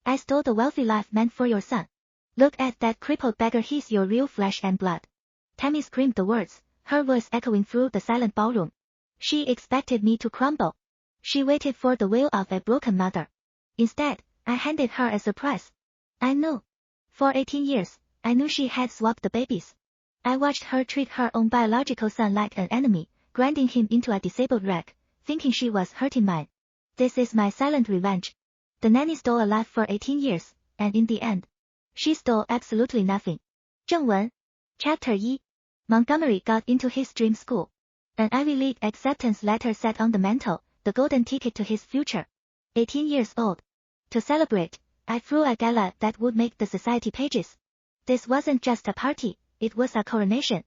I stole the wealthy life meant for your son. Look at that crippled beggar, he's your real flesh and blood. Tammy screamed the words, her voice echoing through the silent ballroom. She expected me to crumble. She waited for the wail of a broken mother. Instead, I handed her a surprise. I knew. For 18 years, I knew she had swapped the babies. I watched her treat her own biological son like an enemy, grinding him into a disabled wreck, thinking she was hurting mine. This is my silent revenge. The nanny stole a life for 18 years, and in the end, she stole absolutely nothing. 正文 Chapter 1 Montgomery got into his dream school. An Ivy League acceptance letter sat on the mantel, the golden ticket to his future. 18 years old. To celebrate, I threw a gala that would make the society pages. This wasn't just a party, it was a coronation.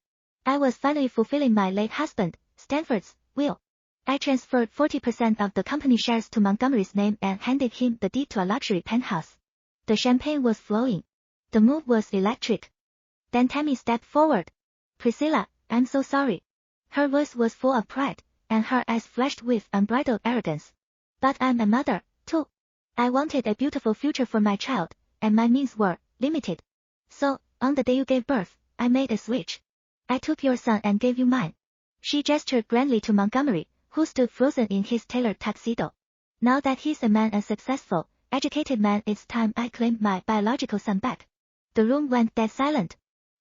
I was finally fulfilling my late husband, Stanford's, will. I transferred 40% of the company shares to Montgomery's name and handed him the deed to a luxury penthouse. The champagne was flowing. The move was electric. Then Tammy stepped forward. Priscilla, I'm so sorry. Her voice was full of pride, and her eyes flashed with unbridled arrogance. But I'm a mother, too. I wanted a beautiful future for my child, and my means were limited. So, on the day you gave birth, I made a switch. I took your son and gave you mine. She gestured grandly to Montgomery, who stood frozen in his tailored tuxedo. Now that he's a man, a successful, educated man, it's time I claimed my biological son back. The room went dead silent.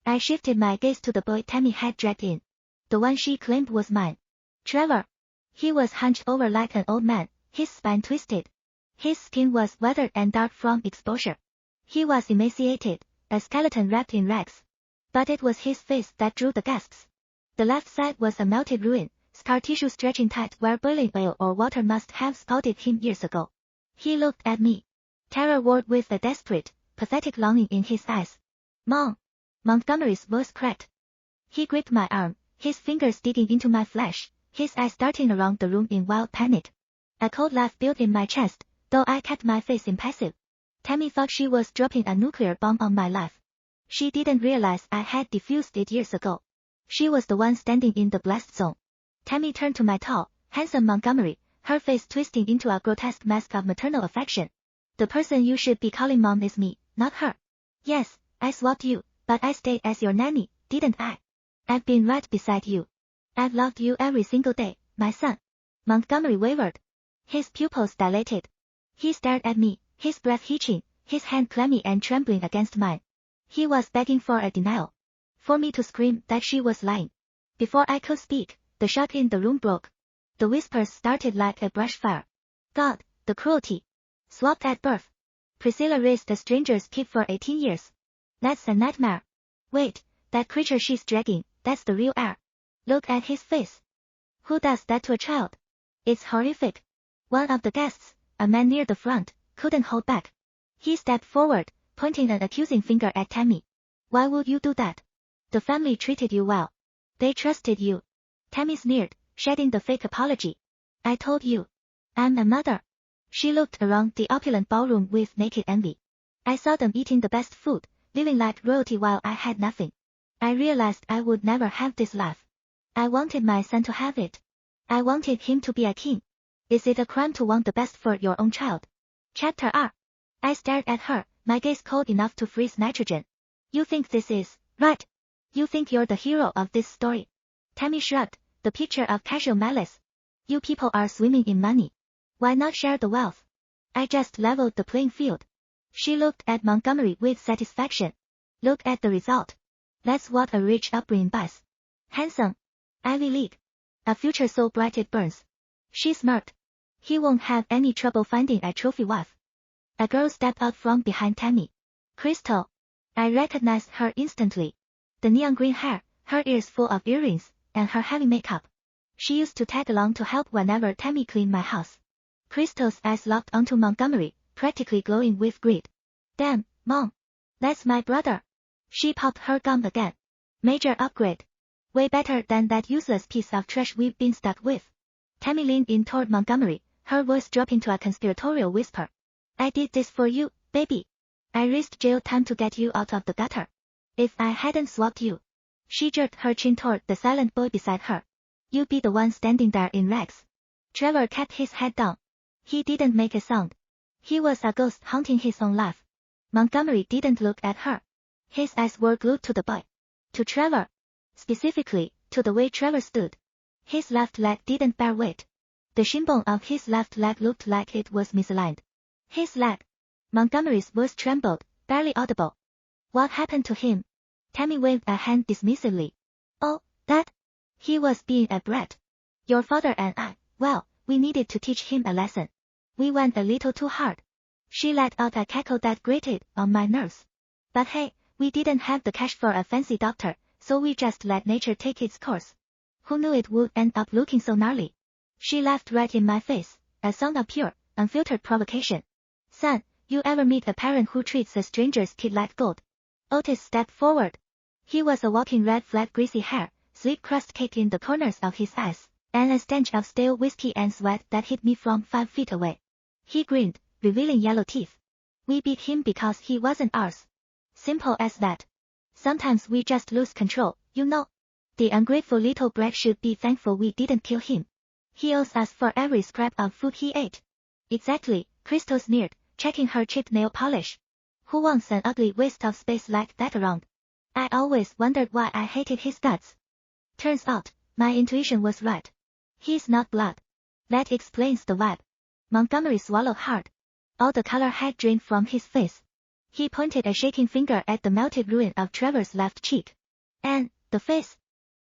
I shifted my gaze to the boy Tammy had dragged in. The one she claimed was mine. Trevor. He was hunched over like an old man, his spine twisted. His skin was weathered and dark from exposure. He was emaciated, a skeleton wrapped in rags. But it was his face that drew the gasps. The left side was a melted ruin, scar tissue stretching tight where boiling oil or water must have scalded him years ago. He looked at me. Terror warred with a desperate, pathetic longing in his eyes. Mom! Montgomery's voice cracked. He gripped my arm, his fingers digging into my flesh, his eyes darting around the room in wild panic. A cold laugh built in my chest, though I kept my face impassive. Tammy thought she was dropping a nuclear bomb on my life. She didn't realize I had defused it years ago. She was the one standing in the blast zone. Tammy turned to my tall, handsome Montgomery, her face twisting into a grotesque mask of maternal affection. The person you should be calling mom is me, not her. Yes, I swapped you, but I stayed as your nanny, didn't I? I've been right beside you. I've loved you every single day, my son. Montgomery wavered. His pupils dilated. He stared at me, his breath hitching, his hand clammy and trembling against mine. He was begging for a denial. For me to scream that she was lying. Before I could speak, the shock in the room broke. The whispers started like a brush fire. God, the cruelty. Swapped at birth. Priscilla raised a stranger's kid for 18 years. That's a nightmare. Wait, that creature she's dragging, that's the real heir. Look at his face. Who does that to a child? It's horrific. One of the guests, a man near the front, couldn't hold back. He stepped forward, pointing an accusing finger at Tammy. Why would you do that? The family treated you well. They trusted you. Tammy sneered, shedding the fake apology. I told you. I'm a mother. She looked around the opulent ballroom with naked envy. I saw them eating the best food, living like royalty while I had nothing. I realized I would never have this life. I wanted my son to have it. I wanted him to be a king. Is it a crime to want the best for your own child? Chapter R. I stared at her, my gaze cold enough to freeze nitrogen. You think this is right? You think you're the hero of this story? Tammy shrugged, the picture of casual malice. You people are swimming in money. Why not share the wealth? I just leveled the playing field. She looked at Montgomery with satisfaction. Look at the result. That's what a rich upbringing buys. Handsome. Ivy League. A future so bright it burns. She smirked. He won't have any trouble finding a trophy wife. A girl stepped out from behind Tammy. Crystal. I recognized her instantly. The neon green hair, her ears full of earrings, and her heavy makeup. She used to tag along to help whenever Tammy cleaned my house. Crystal's eyes locked onto Montgomery, practically glowing with greed. Damn, Mom. That's my brother. She popped her gum again. Major upgrade. Way better than that useless piece of trash we've been stuck with. Tammy leaned in toward Montgomery, her voice dropping to a conspiratorial whisper. I did this for you, baby. I risked jail time to get you out of the gutter. If I hadn't swapped you. She jerked her chin toward the silent boy beside her. You'd be the one standing there in rags. Trevor kept his head down. He didn't make a sound. He was a ghost haunting his own life. Montgomery didn't look at her. His eyes were glued to the boy. To Trevor. Specifically, to the way Trevor stood. His left leg didn't bear weight. The shin bone of his left leg looked like it was misaligned. His leg. Montgomery's voice trembled, barely audible. What happened to him? Tammy waved a hand dismissively. Oh, that? He was being a brat. Your father and I, well, we needed to teach him a lesson. We went a little too hard. She let out a cackle that grated on my nerves. But hey, we didn't have the cash for a fancy doctor, so we just let nature take its course. Who knew it would end up looking so gnarly? She laughed right in my face, a sound of pure, unfiltered provocation. Son, you ever meet a parent who treats a stranger's kid like gold? Otis stepped forward. He was a walking red flag, greasy hair, sweet crust cake in the corners of his eyes, and a stench of stale whiskey and sweat that hit me from 5 feet away. He grinned, revealing yellow teeth. We beat him because he wasn't ours. Simple as that. Sometimes we just lose control, you know. The ungrateful little brat should be thankful we didn't kill him. He owes us for every scrap of food he ate. Exactly, Crystal sneered, checking her chipped nail polish. Who wants an ugly waste of space like that around? I always wondered why I hated his guts. Turns out, my intuition was right. He's not blood. That explains the vibe. Montgomery swallowed hard. All the color had drained from his face. He pointed a shaking finger at the melted ruin of Trevor's left cheek. And the face,